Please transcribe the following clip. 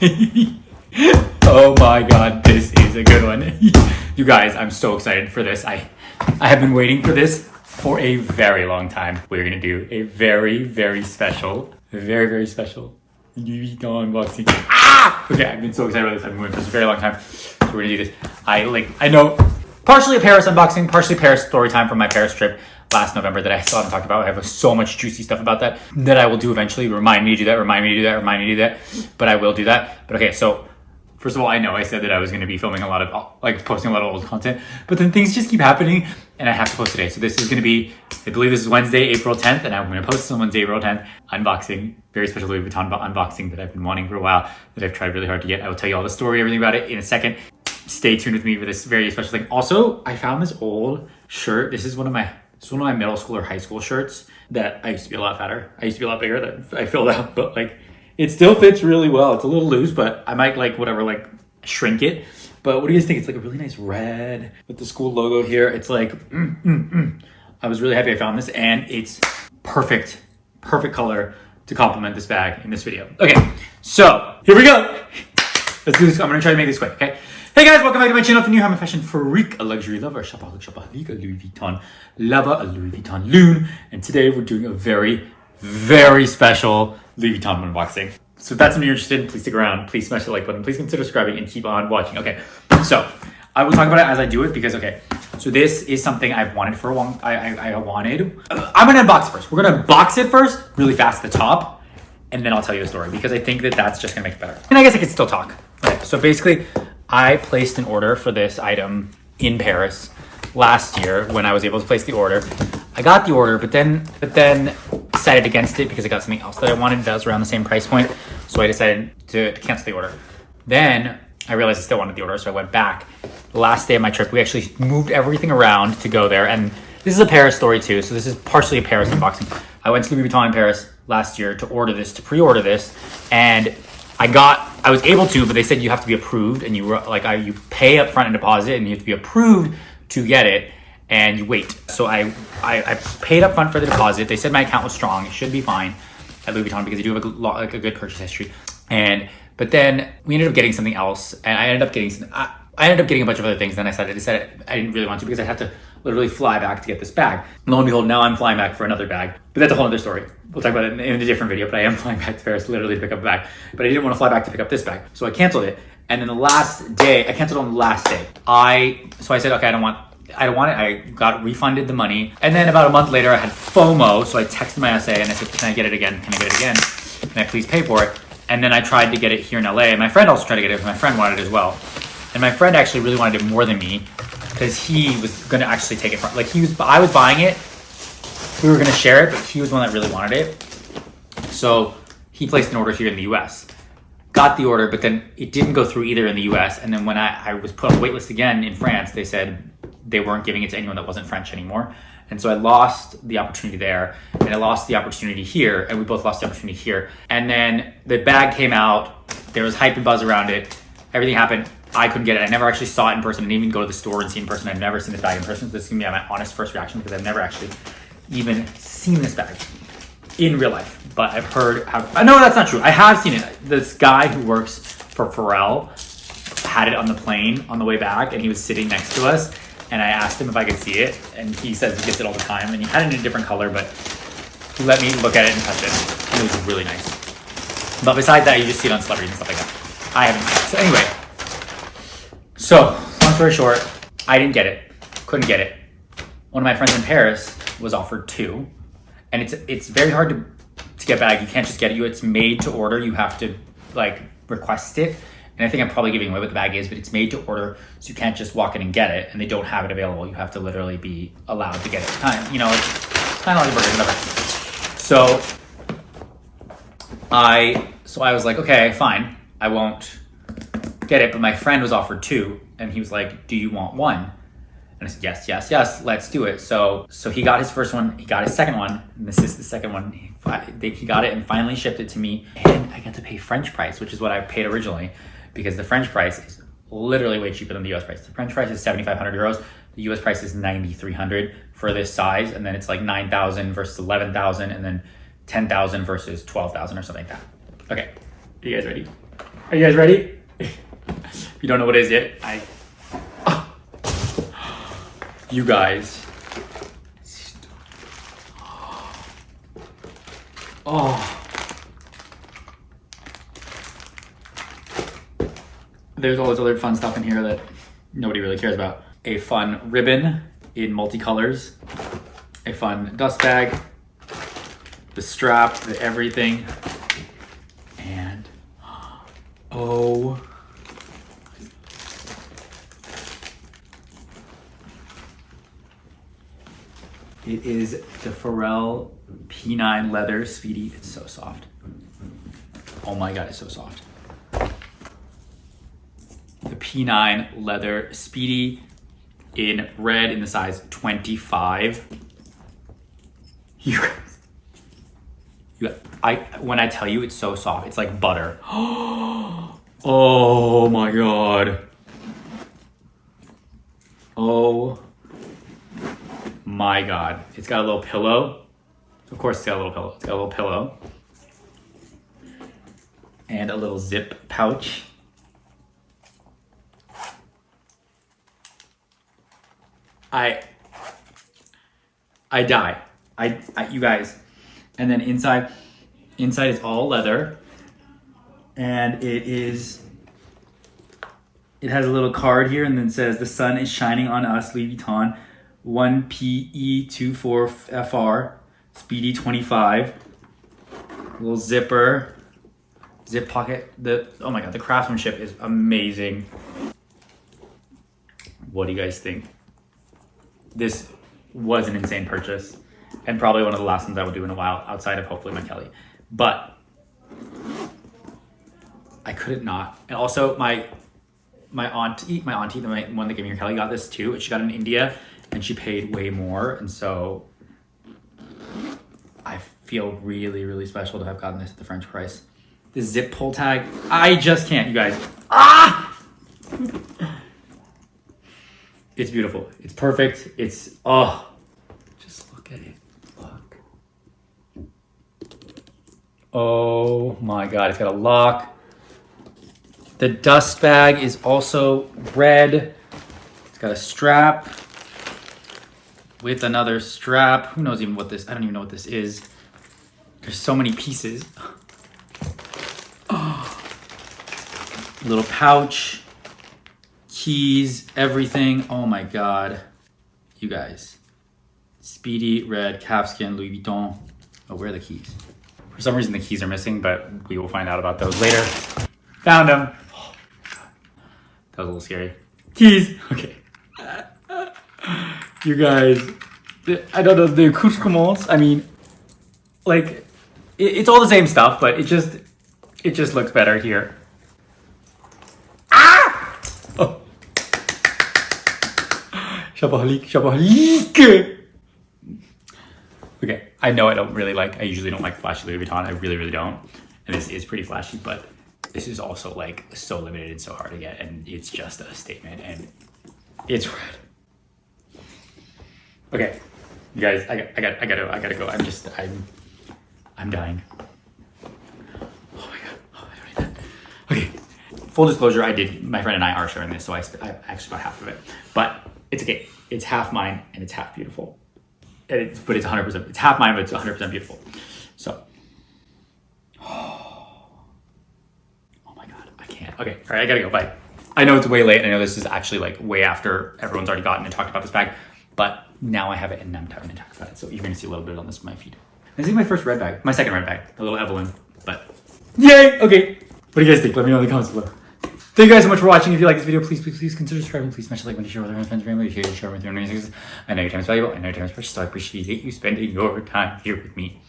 Oh my god, this is a good one. You guys, I'm so excited for this. I have been waiting for this for a very long time. We're gonna do a very special Louis Vuitton unboxing. Okay, I've been so excited about this. I've been waiting for this a very long time. So we're gonna do this. I know partially a Paris unboxing, partially Paris story time from my Paris trip last November that I still haven't talked about. I have so much juicy stuff about that I will do eventually. Remind me to do that. But I will do that. But okay, so first of all, I know I said that I was going to be filming a lot of, posting a lot of old content, but then things just keep happening and I have to post today. So this is going to be, I believe this is Wednesday, April 10th, and I'm going to post this on Wednesday, April 10th, unboxing, very special Louis Vuitton unboxing that I've been wanting for a while, that I've tried really hard to get. I will tell you all the story, everything about it in a second. Stay tuned with me for this very special thing. Also, I found this old shirt. This is one of my middle school or high school shirts that I used to be a lot fatter. I used to be a lot bigger that I filled out, but it still fits really well. It's a little loose, but I might shrink it. But what do you guys think? It's like a really nice red with the school logo here. It's like, I was really happy I found this, and it's perfect color to complement this bag in this video. Okay, so here we go. Let's do this. I'm gonna try to make this quick, okay? Hey guys, welcome back to my channel. If you're new, I'm a fashion freak, a luxury lover, a shopaholic, a Louis Vuitton lover, a Louis Vuitton loon. And today we're doing a very special Louis Vuitton unboxing. So if that's something you're interested in, please stick around. Please smash the like button. Please consider subscribing and keep on watching. Okay, so I will talk about it as I do it because, okay, so this is something I've wanted for a long, I'm gonna unbox it first. We're gonna box it first, really fast at the top, and then I'll tell you the story because I think that that's just gonna make it better. And I guess I could still talk. Okay, so basically, I placed an order for this item in Paris last year when I was able to place the order. I got the order, but then decided against it because I got something else that I wanted that was around the same price point. So I decided to cancel the order. Then I realized I still wanted the order, so I went back. The last day of my trip, we actually moved everything around to go there. And this is a Paris story too, so this is partially a Paris unboxing. I went to Louis Vuitton in Paris last year to pre-order this, and I was able to, but they said you have to be approved, and you pay up front and deposit, and you have to be approved to get it, and you wait. So I paid up front for the deposit. They said my account was strong. It should be fine at Louis Vuitton because they do have a good purchase history. But then we ended up getting something else, and I ended up getting a bunch of other things. Then I decided I didn't really want to because I had to literally fly back to get this bag. Lo and behold, now I'm flying back for another bag. But that's a whole other story. We'll talk about it in a different video, but I am flying back to Paris literally to pick up a bag. But I didn't want to fly back to pick up this bag. So I canceled it. And then the last day, I canceled on the last day. So I said, okay, I don't want it. I got refunded the money. And then about a month later, I had FOMO. So I texted my SA and I said, can I get it again? Can I please pay for it? And then I tried to get it here in LA. And my friend also tried to get it because my friend wanted it as well. And my friend actually really wanted it more than me because he was going to actually take it from, I was buying it. We were going to share it, but he was the one that really wanted it. So he placed an order here in the US. Got the order, but then it didn't go through either in the US. And then when I was put on the wait list again in France, they said they weren't giving it to anyone that wasn't French anymore. And so I lost the opportunity there, and I lost the opportunity here, and we both lost the opportunity here. And then the bag came out, there was hype and buzz around it, everything happened. I couldn't get it. I never actually saw it in person. I didn't even go to the store and see it in person. I've never seen this bag in person. So this is gonna be my honest first reaction because I've never actually even seen this bag in real life. But I've heard no, that's not true. I have seen it. This guy who works for Pharrell had it on the plane on the way back, and he was sitting next to us. And I asked him if I could see it, and he says he gets it all the time. And he had it in a different color, but he let me look at it and touch it. And it was really nice. But besides that, you just see it on celebrities and stuff like that. I haven't seen it. So anyway. So, long story short, I didn't get it. Couldn't get it. One of my friends in Paris was offered 2. And it's very hard to get a bag. You can't just get it. It's made to order. You have to request it. And I think I'm probably giving away what the bag is, but it's made to order, so you can't just walk in and get it, and they don't have it available. You have to literally be allowed to get it. It's kind of like a burger, whatever. So I was like, okay, fine, I won't get it. But my friend was offered 2, and he was like, do you want 1? And I said, yes, let's do it. So he got his first one, he got his second one, and this is the second one. He got it and finally shipped it to me, and I got to pay French price, which is what I paid originally, because the French price is literally way cheaper than the US price. The French price is 7,500 euros. The US price is 9,300 for this size. And then it's like 9,000 versus 11,000, and then 10,000 versus 12,000 or something like that. Okay, are you guys ready? Are you guys ready? If you don't know what it is yet, you guys. Oh. There's all this other fun stuff in here that nobody really cares about. A fun ribbon in multicolors. A fun dust bag. The strap, the everything. And oh. It is the Pharrell P9 leather Speedy. It's so soft. Oh my God, it's so soft. The P9 leather Speedy in red in the size 25. When I tell you it's so soft, it's like butter. Oh my God. Oh my God. It's got a little pillow. Of course it's got a little pillow. It's got a little pillow. And a little zip pouch. I die. You guys. And then inside is all leather. And it has a little card here and then it says, "The sun is shining on us, Louis Vuitton, 1PE24FR, Speedy 25. Little zipper, zip pocket. Oh my God, the craftsmanship is amazing. What do you guys think? This was an insane purchase and probably one of the last ones I will do in a while outside of hopefully my Kelly. But I couldn't not. And also my auntie, the one that gave me her Kelly, got this too. And she got it in India and she paid way more. And so I feel really, really special to have gotten this at the French price. The zip pull tag, I just can't, you guys. Ah! It's beautiful. It's perfect. It's, oh, just look at it. Look. Oh my God, it's got a lock. The dust bag is also red. It's got a strap with another strap. Who knows even what this, I don't even know what this is. There's so many pieces. Oh. Little pouch. Keys, everything. Oh my God. You guys. Speedy, red, calfskin, Louis Vuitton. Oh, where are the keys? For some reason the keys are missing, but we will find out about those later. Found them. Oh, that was a little scary. Keys. Okay. You guys. I don't know, the accoutrements. I mean, like, it's all the same stuff, but it just looks better here. Shopaholic. Okay, I know I usually don't like flashy Louis Vuitton. I really, really don't. And this is pretty flashy, but this is also like so limited and so hard to get. And it's just a statement and it's red. Okay, you guys, I gotta go. I'm dying. Oh my God, oh, I don't need that. Okay, full disclosure, my friend and I are sharing this, so I actually bought half of it. But it's okay. It's half mine and it's half beautiful. But it's 100%. It's half mine, but it's 100% beautiful. So, oh my God, I can't. Okay, all right, I gotta go. Bye. I know it's way late. I know this is actually like way after everyone's already gotten and talked about this bag, but now I have it and I'm tired to talk about it. So you're gonna see a little bit on this on my feed. This is my first red bag, my second red bag, a little Evelyn, but yay! Okay, what do you guys think? Let me know in the comments below. Thank you guys so much for watching. If you like this video, please consider subscribing. Please smash the like button to share with your friends and family. If you share with your friends. I know your time is valuable. I know your time is precious, so I appreciate you spending your time here with me.